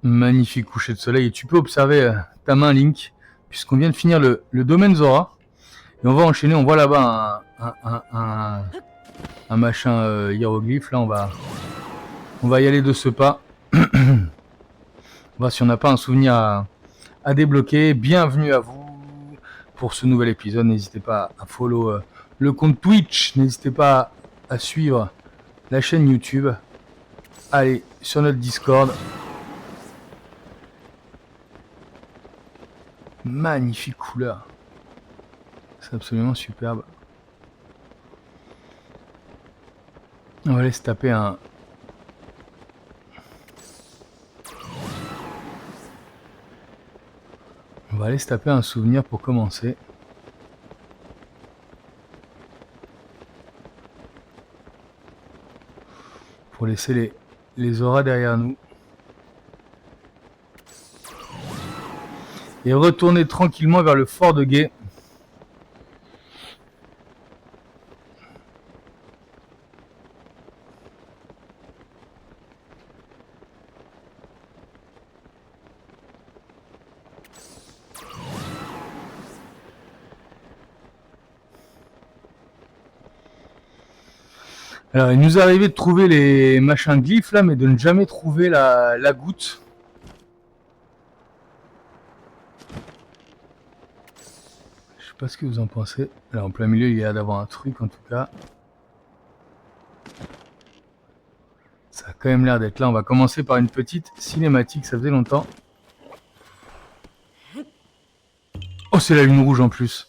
Magnifique coucher de soleil. Et tu peux observer ta main, Link, puisqu'on vient de finir le domaine Zora. Et on va enchaîner. On voit là-bas un machin hiéroglyphe. Là, on va y aller de ce pas. On voir si on n'a pas un souvenir à débloquer. Bienvenue à vous pour ce nouvel épisode. N'hésitez pas à follow le compte Twitch. N'hésitez pas à suivre la chaîne YouTube. Allez sur notre Discord. Magnifique couleur. C'est absolument superbe. On va aller se taper un... On va aller se taper un souvenir pour commencer. Pour laisser les auras derrière nous. Et retourner tranquillement vers le fort de Guet. Alors, il nous est arrivé de trouver les machins glyphes là, mais de ne jamais trouver la goutte. Je sais pas ce que vous en pensez. Là, en plein milieu, il y a d'avoir un truc en tout cas. Ça a quand même l'air d'être là. On va commencer par une petite cinématique, ça faisait longtemps. Oh, c'est la lune rouge en plus.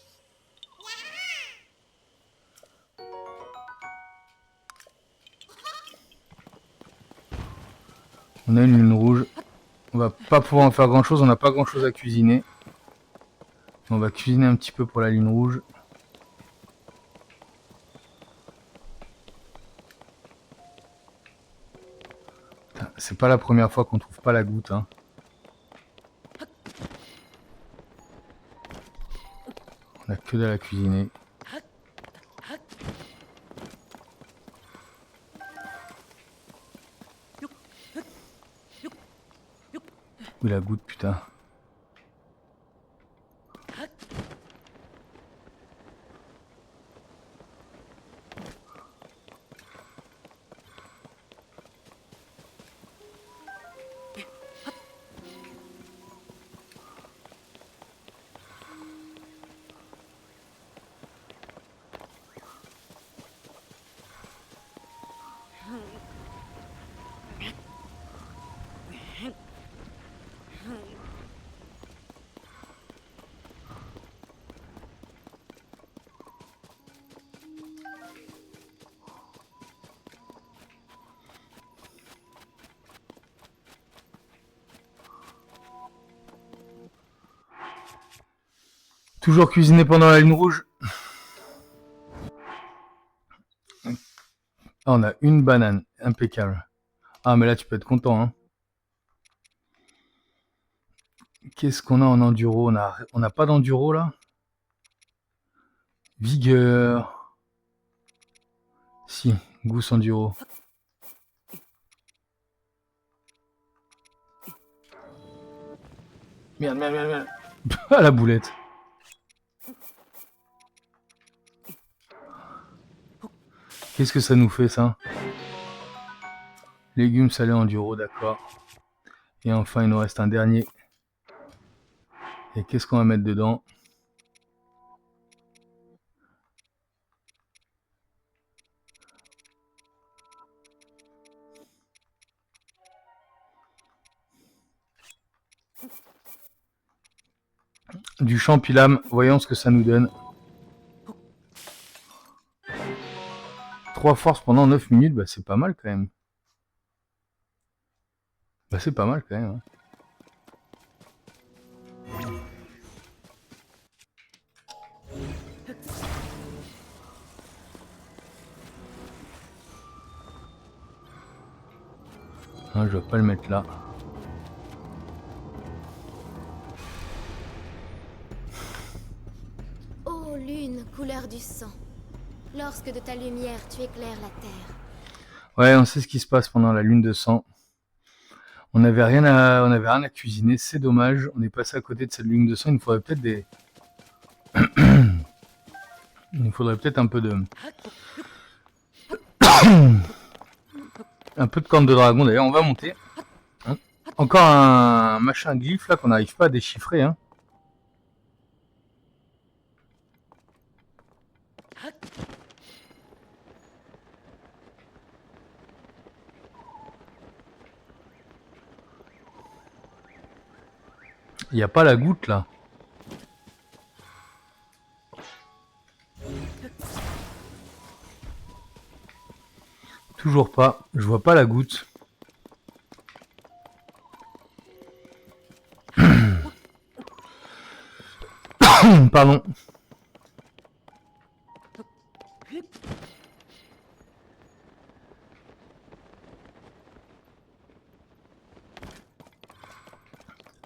On a une lune rouge. On va pas pouvoir en faire grand chose, on n'a pas grand chose à cuisiner. On va cuisiner un petit peu pour la lune rouge. C'est pas la première fois qu'on trouve pas la goutte, hein. On a que de la cuisiner. Où est la goutte, putain? Toujours cuisiner pendant la lune rouge. Ah, on a une banane, impeccable. Ah, mais là, tu peux être content, hein. Qu'est-ce qu'on a en enduro? On n'a pas d'enduro, là? Vigueur. Si, gousse enduro. Merde, merde, merde, merde. Ah, la boulette. Qu'est-ce que ça nous fait, ça? Légumes salés enduro, d'accord. Et enfin, il nous reste un dernier. Et qu'est-ce qu'on va mettre dedans? Du champilam, voyons ce que ça nous donne. 3 forces pendant 9 minutes, bah c'est pas mal quand même. Bah c'est pas mal quand même, hein. Hein, je vais pas le mettre là. Oh lune, couleur du sang. Lorsque de ta lumière tu éclaires la terre. Ouais, on sait ce qui se passe pendant la lune de sang. On avait rien à cuisiner, c'est dommage. On est passé à côté de cette lune de sang. Il nous faudrait peut-être des... Il nous faudrait peut-être un peu de... un peu de corne de dragon. D'ailleurs, on va monter. Hein. Encore un machin glyphe là qu'on n'arrive pas à déchiffrer. Hein. Il n'y a pas la goutte là. Toujours pas. Je vois pas la goutte. Pardon.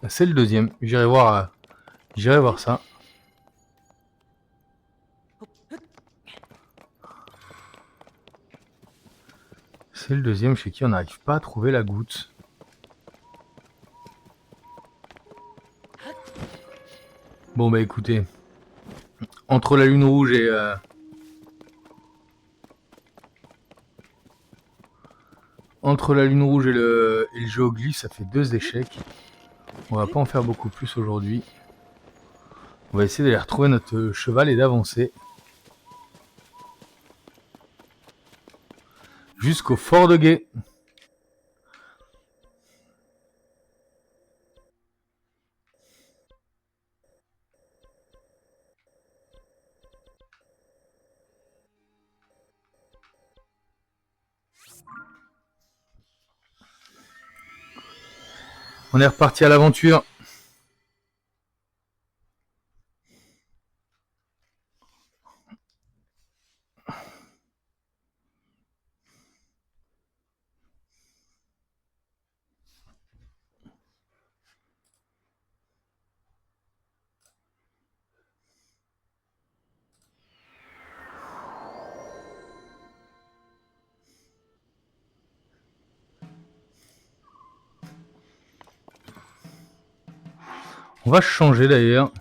C'est le deuxième. J'irai voir ça. C'est le deuxième chez qui on n'arrive pas à trouver la goutte. Bon bah écoutez, entre la lune rouge et le géoglyphe, ça fait 2 échecs. On va pas en faire beaucoup plus aujourd'hui. On va essayer d'aller retrouver notre cheval et d'avancer. Jusqu'au fort de Guet. On est reparti à l'aventure. On va changer d'ailleurs.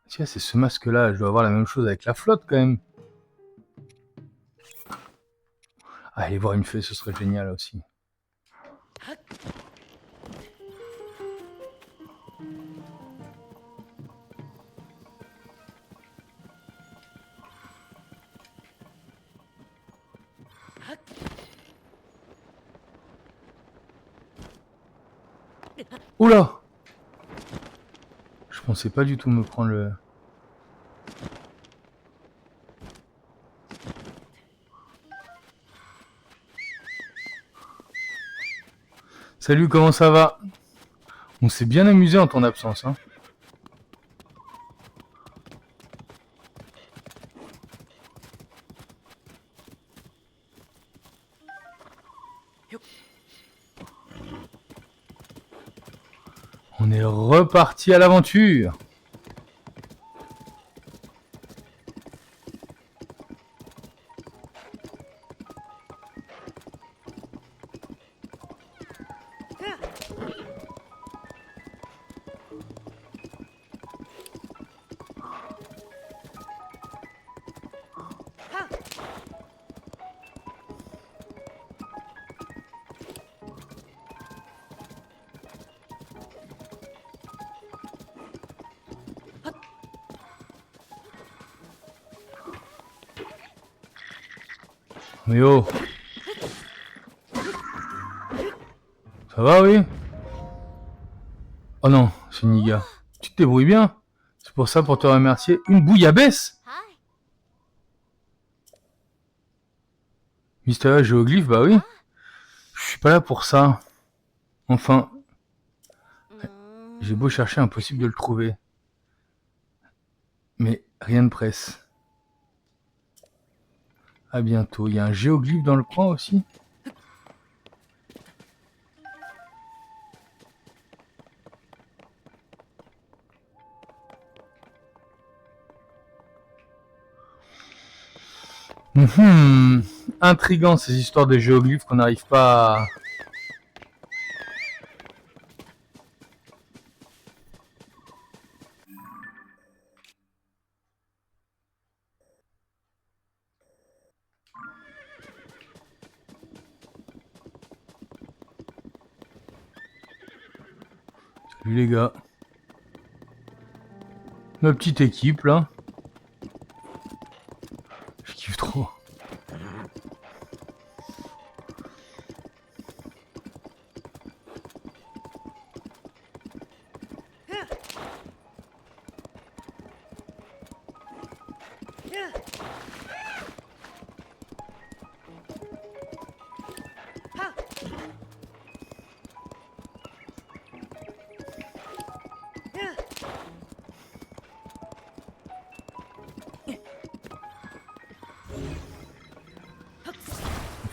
Tiens, c'est ce masque-là. Je dois avoir la même chose avec la flotte quand même. Ah, aller voir une fée, ce serait génial aussi. Oula! Je pensais pas du tout me prendre le... Salut, comment ça va? On s'est bien amusé en ton absence, hein. On est reparti à l'aventure. Mais oh! Ça va, oui? Oh non, c'est Niga. Tu te débrouilles bien? C'est pour ça, pour te remercier. Une bouillabaisse? Hi. Mystérieux géoglyphe, bah oui. Je suis pas là pour ça. Enfin, j'ai beau chercher, impossible de le trouver. Mais rien ne presse. À bientôt. Il y a un géoglyphe dans le coin aussi? intriguant ces histoires de géoglyphes qu'on n'arrive pas à... Salut les gars. Ma petite équipe là. Je kiffe trop.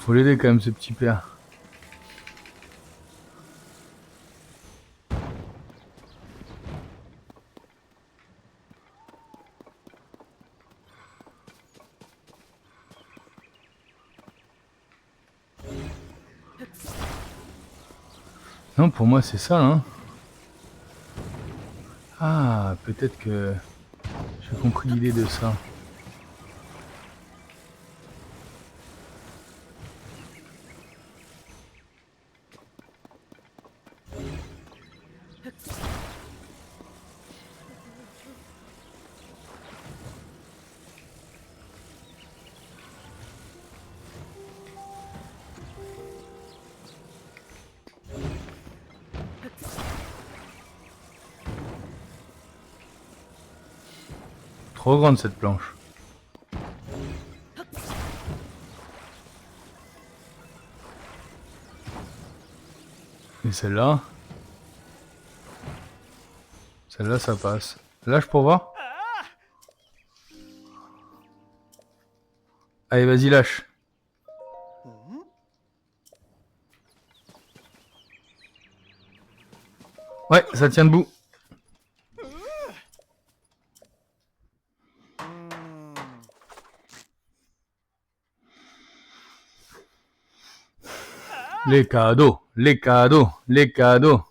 Faut l'aider quand même ce petit père. Non, pour moi c'est ça, hein. Ah, peut-être que j'ai compris l'idée de ça. Trop grande cette planche. Et celle-là? Celle-là ça passe. Lâche pour voir. Allez vas-y lâche. Ouais, ça tient debout. Les cadeaux, les cadeaux, les cadeaux.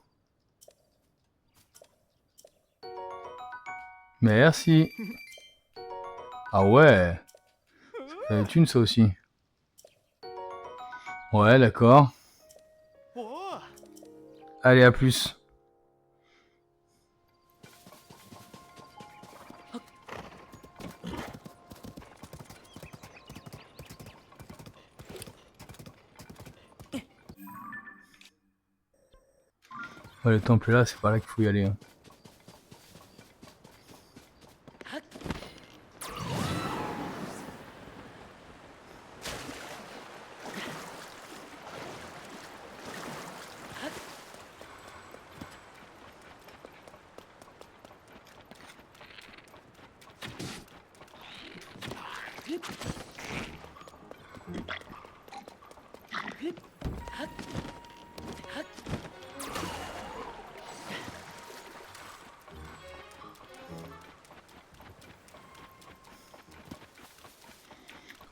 Merci. Ah ouais. Ça va être une ça aussi. Ouais, d'accord. Allez, à plus. Ouais, le temple est là, c'est par là qu'il faut y aller. Hein.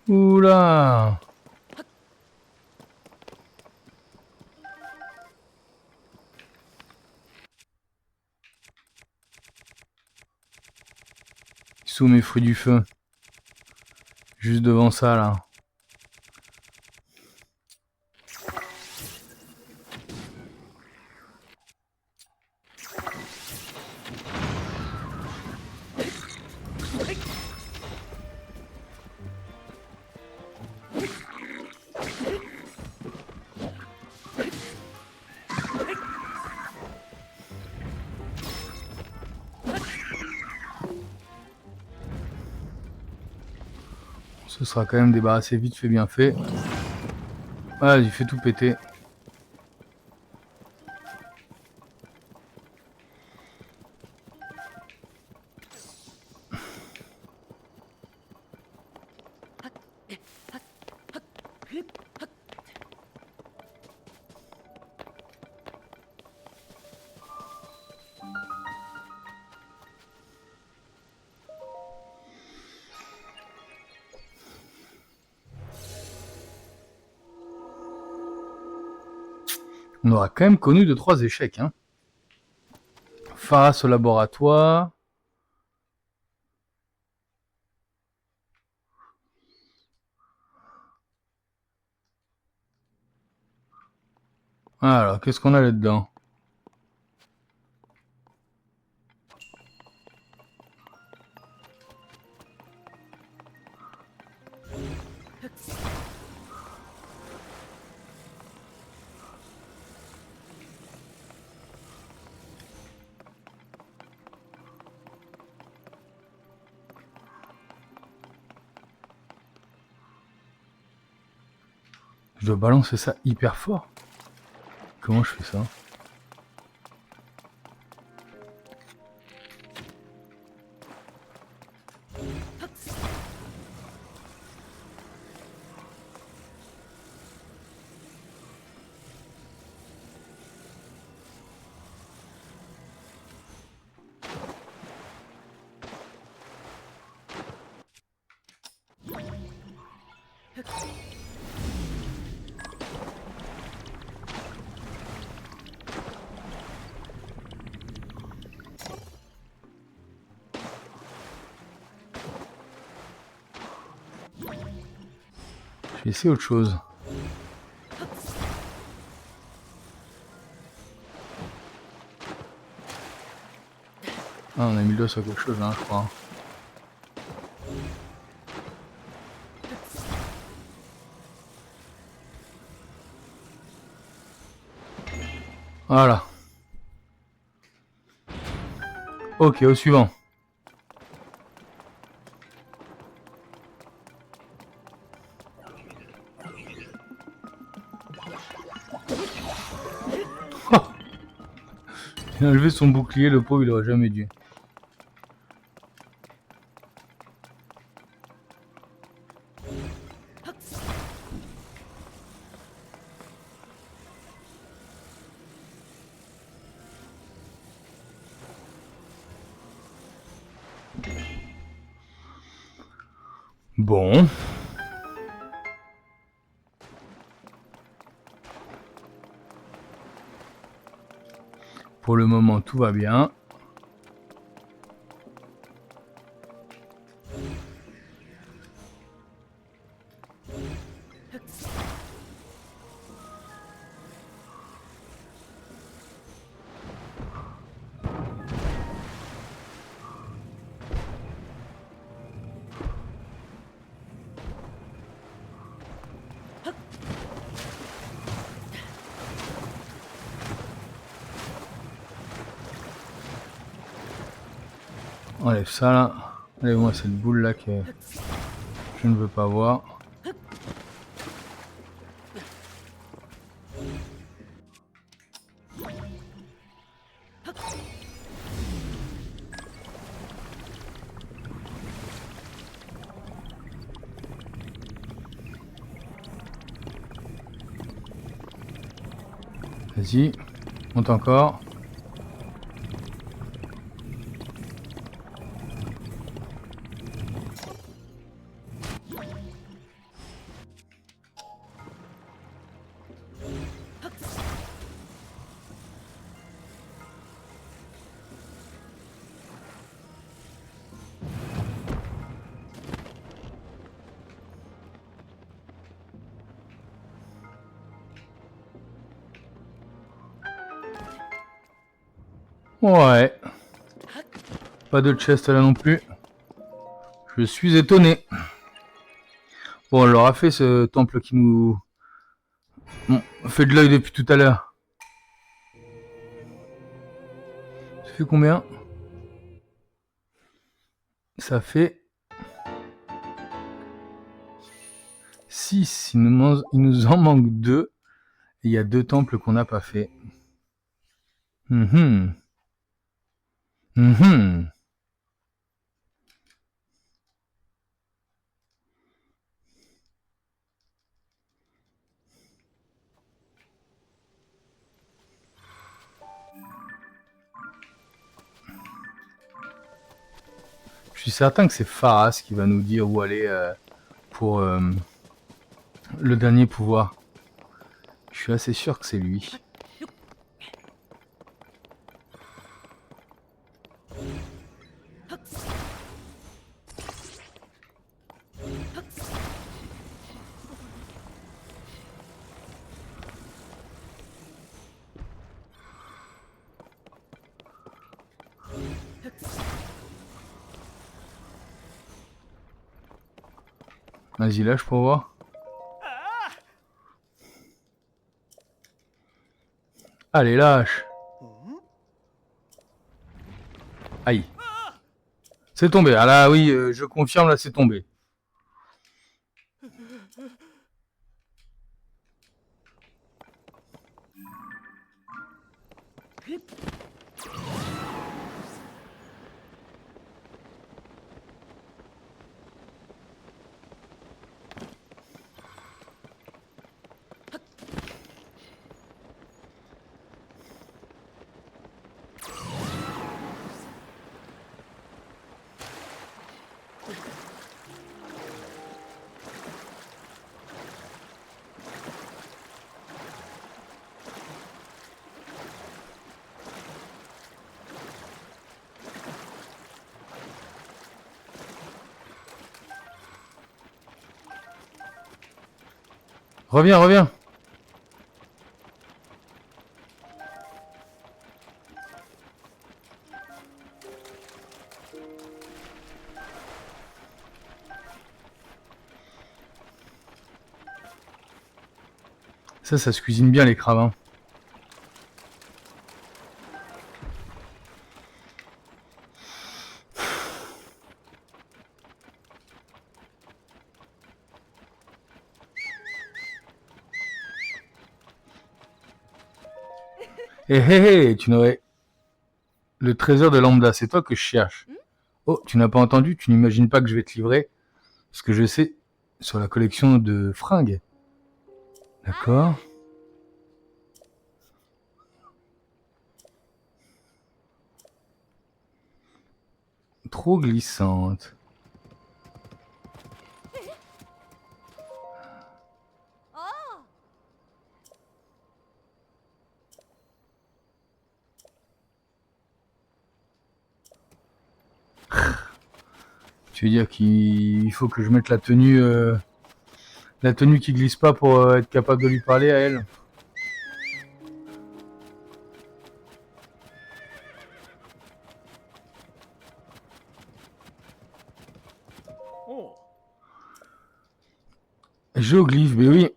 Oula! Sous mes fruits du feu. Juste devant ça là. Ce sera quand même débarrassé vite fait bien fait. Voilà, il fait tout péter. On aura quand même connu 2-3 échecs. Hein. Pharas au laboratoire. Alors, qu'est-ce qu'on a là-dedans? Je dois balancer ça hyper fort. Comment je fais ça? Je vais essayer autre chose. Ah, on a mis le doigt sur quelque chose là, je crois. Voilà. Ok, au suivant. Oh, il a enlevé son bouclier, le pauvre, il aurait jamais dû. Bon. Pour le moment, tout va bien. Enlève ça là. Enlève-moi cette boule là que je ne veux pas voir. Vas-y, monte encore. Ouais. Pas de chest là non plus. Je suis étonné. Bon, on leur a fait ce temple qui nous fait de l'œil depuis tout à l'heure. Ça fait combien? Ça fait 6. Il nous en manque 2. Et il y a 2 temples qu'on n'a pas fait. Je suis certain que c'est Pharas qui va nous dire où aller pour le dernier pouvoir. Je suis assez sûr que c'est lui. Vas-y, lâche pour voir. Allez, lâche. Aïe. C'est tombé. Ah là, oui, je confirme, là, c'est tombé. Reviens, reviens. Ça se cuisine bien les crabes. Hein. Eh hé hé, tu n'aurais... Le trésor de Lambda, c'est toi que je cherche. Oh, tu n'as pas entendu, tu n'imagines pas que je vais te livrer ce que je sais sur la collection de fringues. D'accord. Trop glissante. Tu veux dire qu'il faut que je mette la tenue qui glisse pas pour être capable de lui parler à elle. Géoglyphe, mais oui.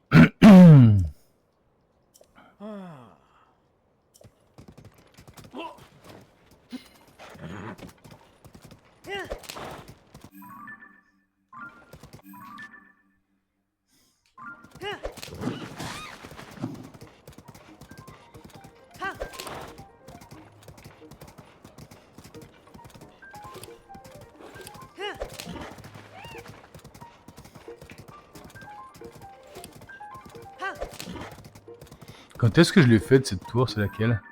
Quand est-ce que je l'ai faite cette tour, c'est laquelle?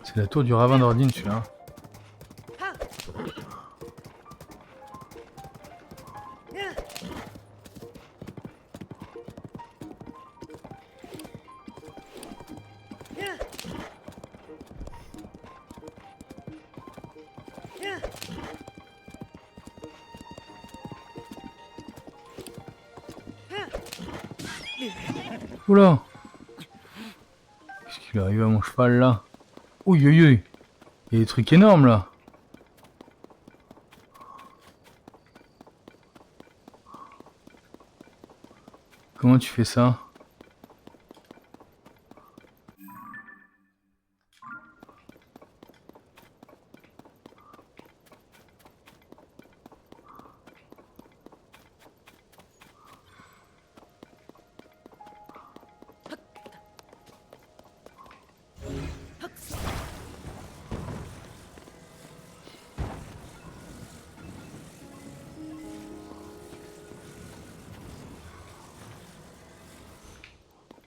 C'est la tour du ravin d'Ordine, celui-là. Oula! Qu'est-ce qu'il arrive à mon cheval là? Ouïe ouïe ouïe! Il y a des trucs énormes là! Comment tu fais ça?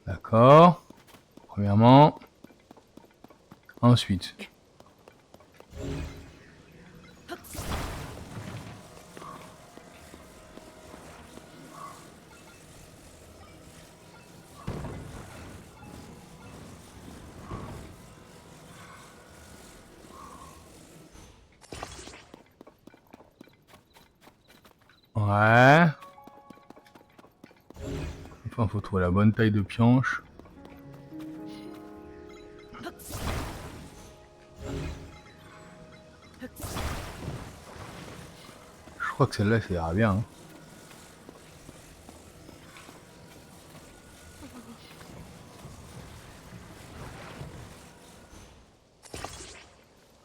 D'accord. Premièrement. Ensuite. Ouais. Enfin, faut trouver la bonne taille de pioche. Je crois que celle-là, ça ira bien. Hein.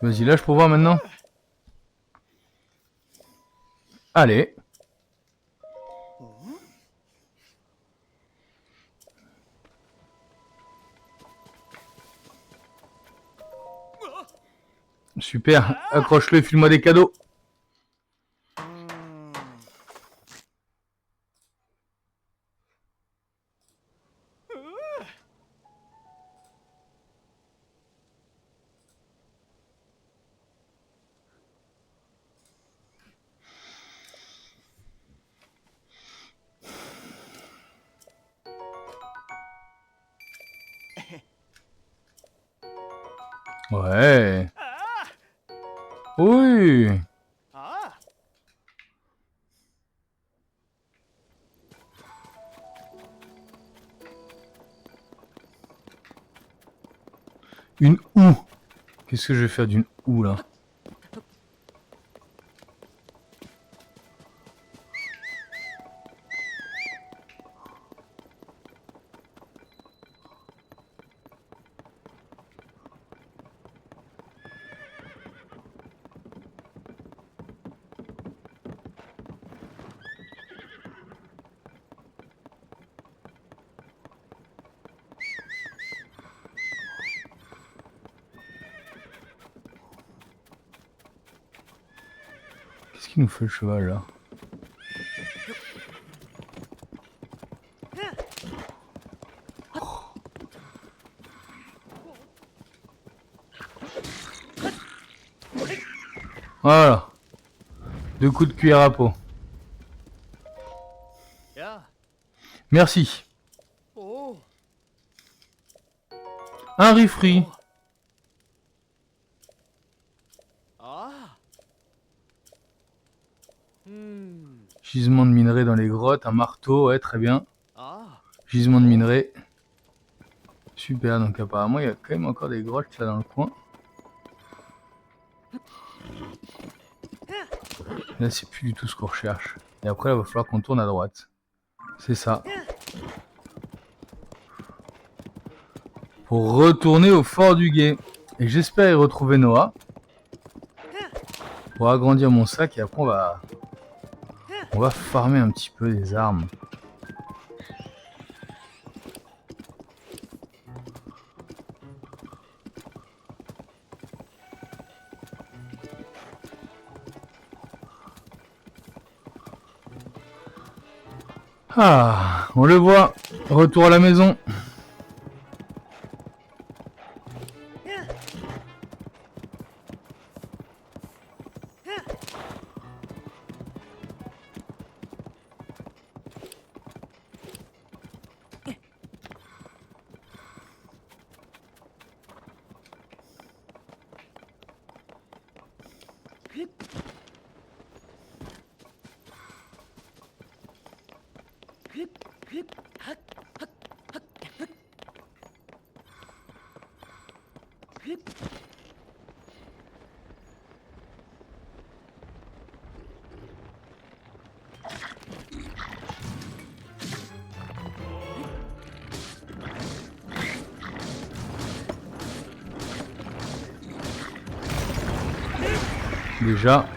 Vas-y, lâche pour voir maintenant. Allez. Super, accroche-le et file-moi des cadeaux. Ouais. Oui. Une houe. Qu'est-ce que je vais faire d'une houe là? Qu'est-ce qu'il nous fait le cheval là? Voilà. 2 coups de cuillère à peau. Merci. Un riz frit. Gisement de minerai dans les grottes, un marteau, ouais, très bien. Gisement de minerai. Super, donc apparemment il y a quand même encore des grottes là dans le coin. Là c'est plus du tout ce qu'on recherche. Et après là il va falloir qu'on tourne à droite. C'est ça. Pour retourner au fort du Guet. Et j'espère y retrouver Noah. Pour agrandir mon sac et après on va farmer un petit peu des armes. Ah, on le voit. Retour à la maison. Déjà.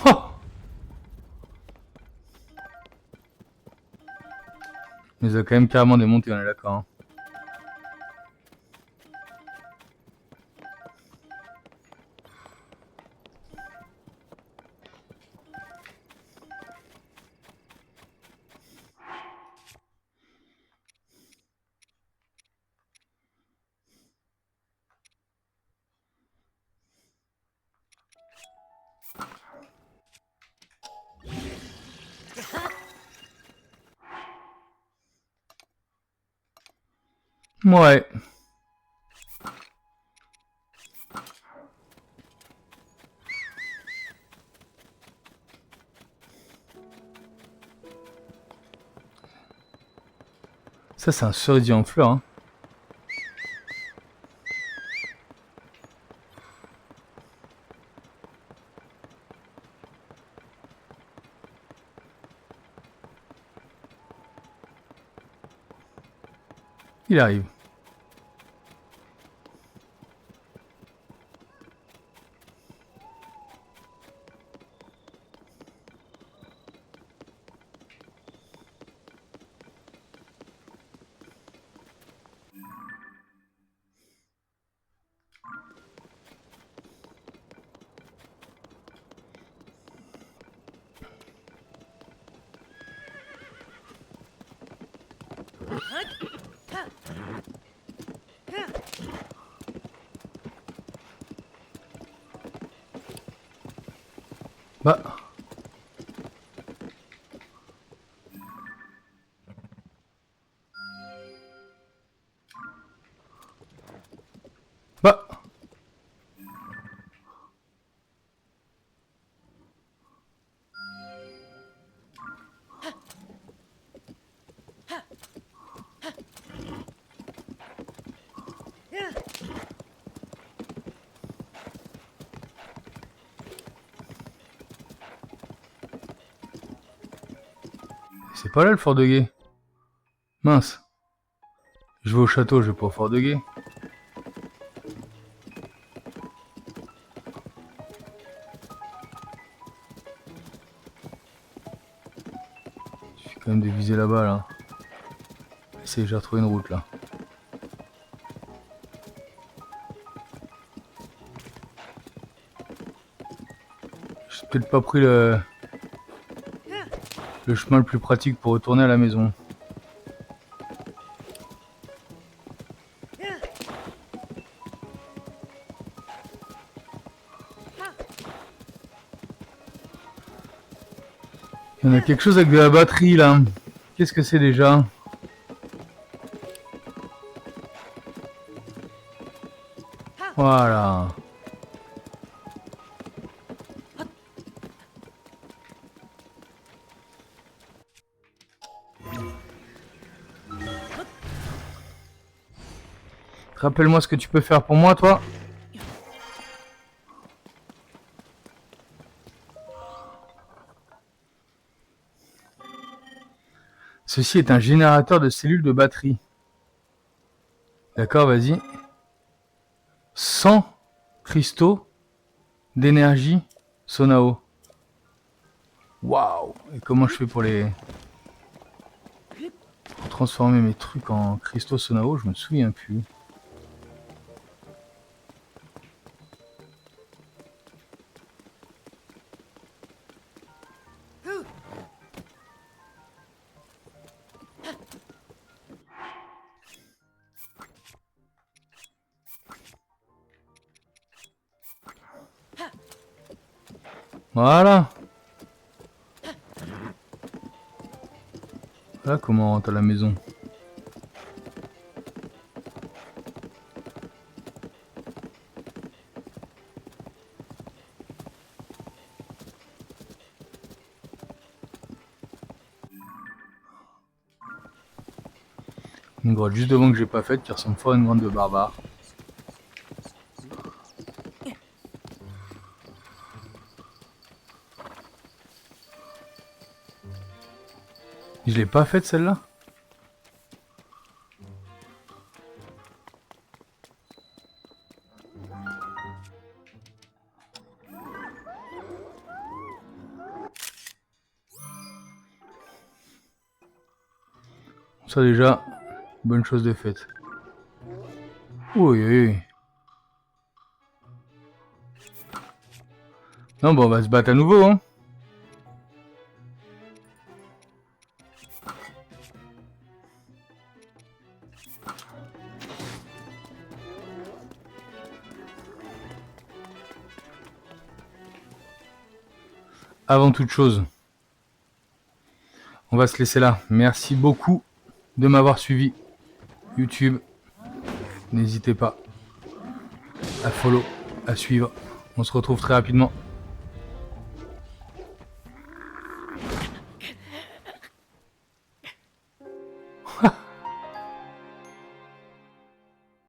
Oh, il nous a quand même carrément démonté, on est d'accord. Hein. Ouais. Ça, c'est un cerisier en fleurs. Hein. Il arrive. Bah. Bah. C'est pas là le fort de guet. Mince. Je vais au château, je vais pas au fort de guet. Il suffit quand même de viser là-bas là. Essayez, j'ai retrouvé une route là. J'ai peut-être pas pris le chemin le plus pratique pour retourner à la maison. Il y en a quelque chose avec de la batterie là. Qu'est-ce que c'est déjà? Voilà. Rappelle-moi ce que tu peux faire pour moi, toi. Ceci est un générateur de cellules de batterie. D'accord, vas-y. 100 cristaux d'énergie Sonao. Waouh! Et comment je fais pour pour transformer mes trucs en cristaux Sonao? Je me souviens plus. Voilà. Voilà comment on rentre à la maison. Une grotte juste devant que j'ai pas faite qui ressemble fort à une grotte de barbare. Je l'ai pas faite celle-là? Ça déjà, bonne chose de faite. Oui, oui. Non, bon, on va se battre à nouveau, hein. Avant toute chose, on va se laisser là. Merci beaucoup de m'avoir suivi. YouTube, n'hésitez pas à follow, à suivre. On se retrouve très rapidement.